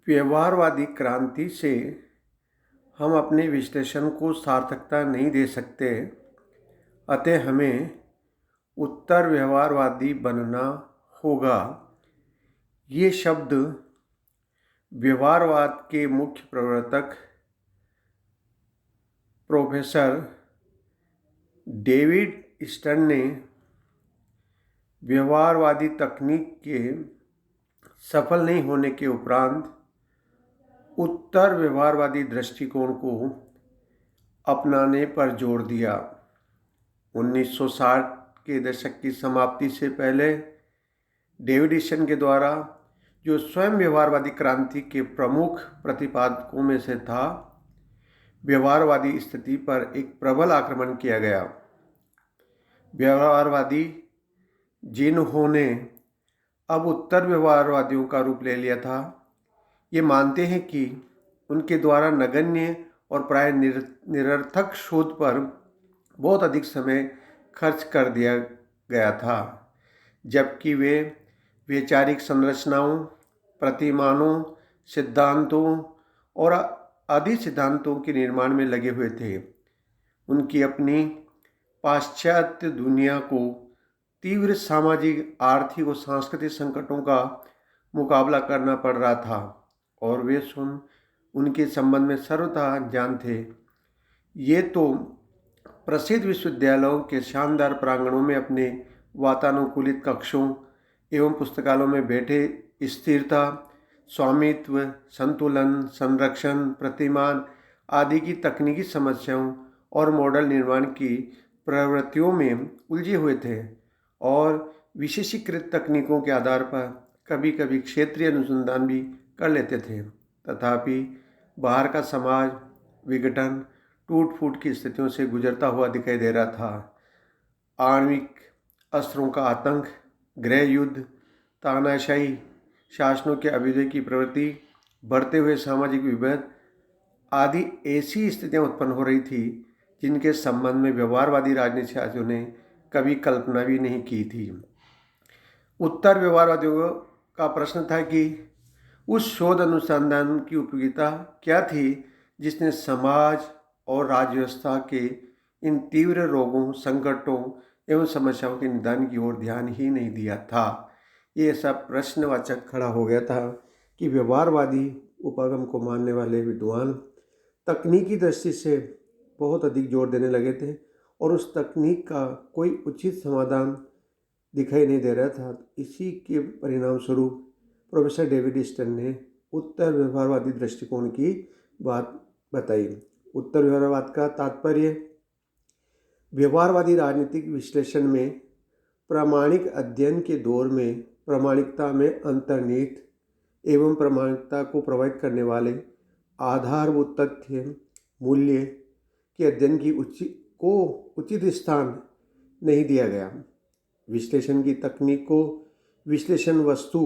व्यवहारवादी क्रांति से हम अपने विश्लेषण को सार्थकता नहीं दे सकते, अतः हमें उत्तर व्यवहारवादी बनना होगा। ये शब्द व्यवहारवाद के मुख्य प्रवर्तक प्रोफेसर डेविड स्टर्न ने व्यवहारवादी तकनीक के सफल नहीं होने के उपरांत उत्तर व्यवहारवादी दृष्टिकोण को अपनाने पर जोर दिया। 1960 के दशक की समाप्ति से पहले डेविड स्टर्न के द्वारा, जो स्वयं व्यवहारवादी क्रांति के प्रमुख प्रतिपादकों में से था, व्यवहारवादी स्थिति पर एक प्रबल आक्रमण किया गया। व्यवहारवादी, जिन्होंने अब उत्तर व्यवहारवादियों का रूप ले लिया था, ये मानते हैं कि उनके द्वारा नगण्य और प्राय निरर्थक शोध पर बहुत अधिक समय खर्च कर दिया गया था, जबकि वे वैचारिक संरचनाओं, प्रतिमानों, सिद्धांतों और आदि सिद्धांतों के निर्माण में लगे हुए थे। उनकी अपनी पाश्चात्य दुनिया को तीव्र सामाजिक, आर्थिक और सांस्कृतिक संकटों का मुकाबला करना पड़ रहा था और वे उनके संबंध में सर्वथा अनजान थे। ये तो प्रसिद्ध विश्वविद्यालयों के शानदार प्रांगणों में अपने वातानुकूलित कक्षों एवं पुस्तकालयों में बैठे स्थिरता, स्वामित्व, संतुलन, संरक्षण, प्रतिमान आदि की तकनीकी समस्याओं और मॉडल निर्माण की प्रवृत्तियों में उलझे हुए थे और विशेषीकृत तकनीकों के आधार पर कभी कभी क्षेत्रीय अनुसंधान भी कर लेते थे। तथापि बाहर का समाज विघटन, टूट फूट की स्थितियों से गुजरता हुआ दिखाई दे रहा था। आणविक अस्त्रों का आतंक, गृह युद्ध, तानाशाही शासनों के अभ्युदय की प्रवृत्ति, बढ़ते हुए सामाजिक विभेद आदि ऐसी स्थितियां उत्पन्न हो रही थी जिनके संबंध में व्यवहारवादी राजनीतिज्ञों ने कभी कल्पना भी नहीं की थी। उत्तर व्यवहारवादियों का प्रश्न था कि उस शोध अनुसंधान की उपयोगिता क्या थी जिसने समाज और राज्य व्यवस्था के इन तीव्र रोगों, संकटों एवं समस्याओं के निदान की ओर ध्यान ही नहीं दिया था। ये ऐसा प्रश्नवाचक खड़ा हो गया था कि व्यवहारवादी उपागम को मानने वाले विद्वान तकनीकी दृष्टि से बहुत अधिक जोर देने लगे थे और उस तकनीक का कोई उचित समाधान दिखाई नहीं दे रहा था। इसी के परिणाम स्वरूप प्रोफेसर डेविड स्टर्न ने उत्तर व्यवहारवादी दृष्टिकोण की बात बताई। उत्तर व्यवहारवाद का तात्पर्य व्यवहारवादी राजनीतिक विश्लेषण में प्रामाणिक अध्ययन के दौर में प्रामाणिकता में अंतर्निहित एवं प्रामाणिकता को प्रभावित करने वाले आधारभूत तथ्य मूल्य के अध्ययन की उचित स्थान नहीं दिया गया। विश्लेषण की तकनीक को विश्लेषण वस्तु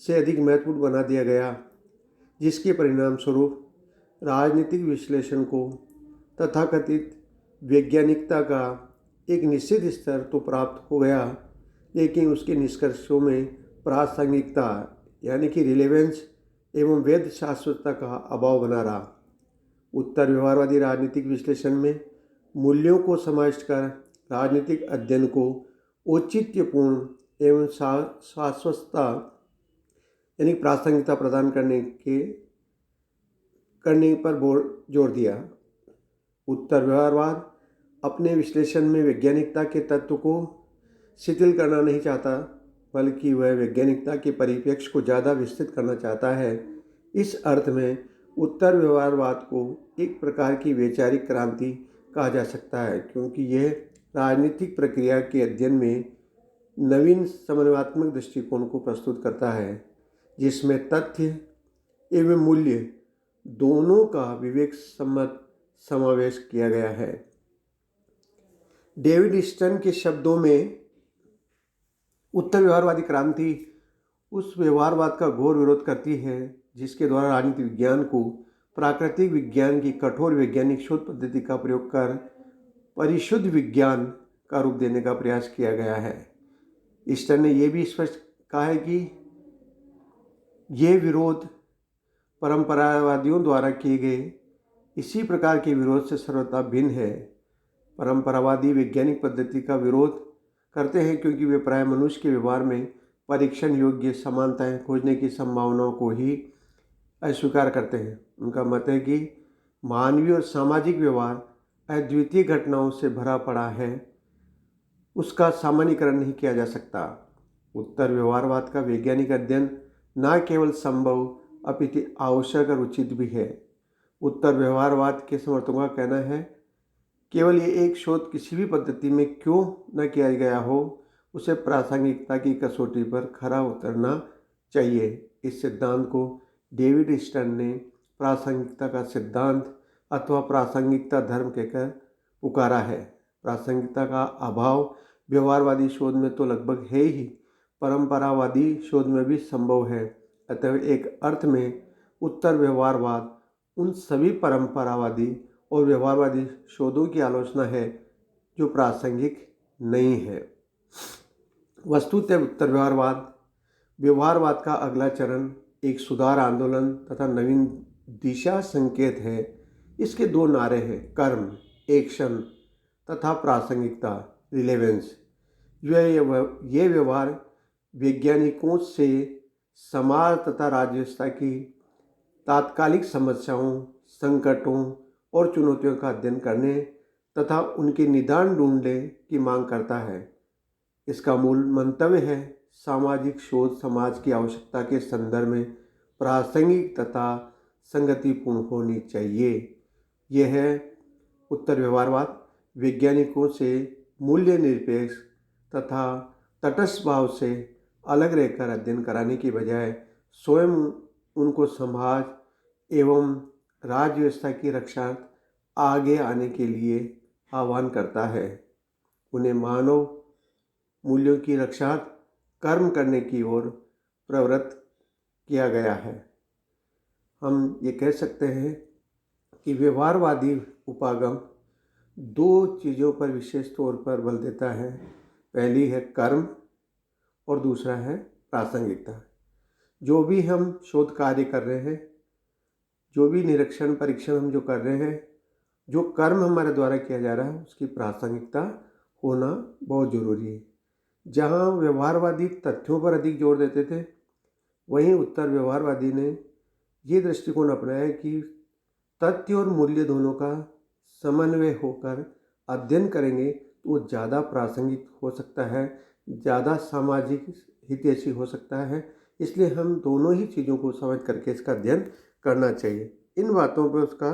से अधिक महत्वपूर्ण बना दिया गया, जिसके परिणाम स्वरूप राजनीतिक विश्लेषण को तथाकथित वैज्ञानिकता का एक निश्चित स्तर तो प्राप्त हो गया, लेकिन उसके निष्कर्षों में प्रासंगिकता यानी कि रिलेवेंस एवं वैध शाश्वतता का अभाव बना रहा। उत्तर व्यवहारवादी राजनीतिक विश्लेषण में मूल्यों को समाविष्ट कर राजनीतिक अध्ययन को औचित्यपूर्ण एवं शाश्वतता यानी प्रासंगिकता प्रदान करने पर जोर दिया। उत्तर व्यवहारवाद अपने विश्लेषण में वैज्ञानिकता के तत्व को शिथिल करना नहीं चाहता, बल्कि वह वैज्ञानिकता के परिप्रेक्ष्य को ज़्यादा विस्तृत करना चाहता है। इस अर्थ में उत्तर व्यवहारवाद को एक प्रकार की वैचारिक क्रांति कहा जा सकता है, क्योंकि यह राजनीतिक प्रक्रिया के अध्ययन में नवीन समन्वयात्मक दृष्टिकोण को प्रस्तुत करता है, जिसमें तथ्य एवं मूल्य दोनों का विवेक सम्मत समावेश किया गया है। डेविड स्टर्न के शब्दों में उत्तर व्यवहारवादी क्रांति उस व्यवहारवाद का घोर विरोध करती है जिसके द्वारा राजनीतिक विज्ञान को प्राकृतिक विज्ञान की कठोर वैज्ञानिक शोध पद्धति का प्रयोग कर परिशुद्ध विज्ञान का रूप देने का प्रयास किया गया है। स्टर्न ने यह भी स्पष्ट कहा है कि यह विरोध परंपरावादियों द्वारा किए गए इसी प्रकार के विरोध से सर्वथा भिन्न है। परंपरावादी वैज्ञानिक पद्धति का विरोध करते हैं क्योंकि वे प्राय मनुष्य के व्यवहार में परीक्षण योग्य समानताएं खोजने की संभावनाओं को ही अस्वीकार करते हैं। उनका मत है कि मानवीय और सामाजिक व्यवहार अद्वितीय घटनाओं से भरा पड़ा है, उसका सामान्यीकरण नहीं किया जा सकता। उत्तर व्यवहारवाद का वैज्ञानिक अध्ययन न केवल संभव अपितु आवश्यक और उचित भी है। उत्तर व्यवहारवाद के समर्थकों का कहना है केवल ये एक शोध किसी भी पद्धति में क्यों न किया गया हो, उसे प्रासंगिकता की कसौटी पर खरा उतरना चाहिए। इस सिद्धांत को डेविड स्टर्न ने प्रासंगिकता का सिद्धांत अथवा प्रासंगिकता धर्म कहकर पुकारा है। प्रासंगिकता का अभाव व्यवहारवादी शोध में तो लगभग है ही, परंपरावादी शोध में भी संभव है। अतः एक अर्थ में उत्तर व्यवहारवाद उन सभी परंपरावादी और व्यवहारवादी शोधों की आलोचना है जो प्रासंगिक नहीं है। वस्तुतः उत्तर व्यवहारवाद का अगला चरण एक सुधार आंदोलन तथा नवीन दिशा संकेत है। इसके दो नारे हैं, कर्म एक्शन तथा प्रासंगिकता रिलेवेंस। ये व्यवहार वैज्ञानिकों से समाज तथा राज्य व्यवस्था की तात्कालिक समस्याओं, संकटों और चुनौतियों का अध्ययन करने तथा उनके निदान ढूंढने की मांग करता है। इसका मूल मंतव्य है सामाजिक शोध समाज की आवश्यकता के संदर्भ में प्रासंगिक तथा संगतिपूर्ण होनी चाहिए। यह है उत्तर व्यवहारवाद वैज्ञानिकों से मूल्य निरपेक्ष तथा तटस्थ भाव से अलग रहकर अध्ययन कराने की बजाय स्वयं उनको समाज एवं राज्य व्यवस्था की रक्षा आगे आने के लिए आह्वान करता है। उन्हें मानव मूल्यों की रक्षा कर्म करने की ओर प्रवृत्त किया गया है। हम ये कह सकते हैं कि व्यवहारवादी उपागम दो चीज़ों पर विशेष तौर पर बल देता है। पहली है कर्म और दूसरा है प्रासंगिकता। जो भी हम शोध कार्य कर रहे हैं, जो भी निरीक्षण परीक्षण हम जो कर रहे हैं, जो कर्म हमारे द्वारा किया जा रहा है, उसकी प्रासंगिकता होना बहुत ज़रूरी है। जहाँ व्यवहारवादी तथ्यों पर अधिक जोर देते थे, वहीं उत्तर व्यवहारवादी ने ये दृष्टिकोण अपनाया कि तथ्य और मूल्य दोनों का समन्वय होकर अध्ययन करेंगे तो वो ज़्यादा प्रासंगिक हो सकता है, ज़्यादा सामाजिक हितैषी हो सकता है। इसलिए हम दोनों ही चीज़ों को समझ करके इसका अध्ययन करना चाहिए। इन बातों पर उसका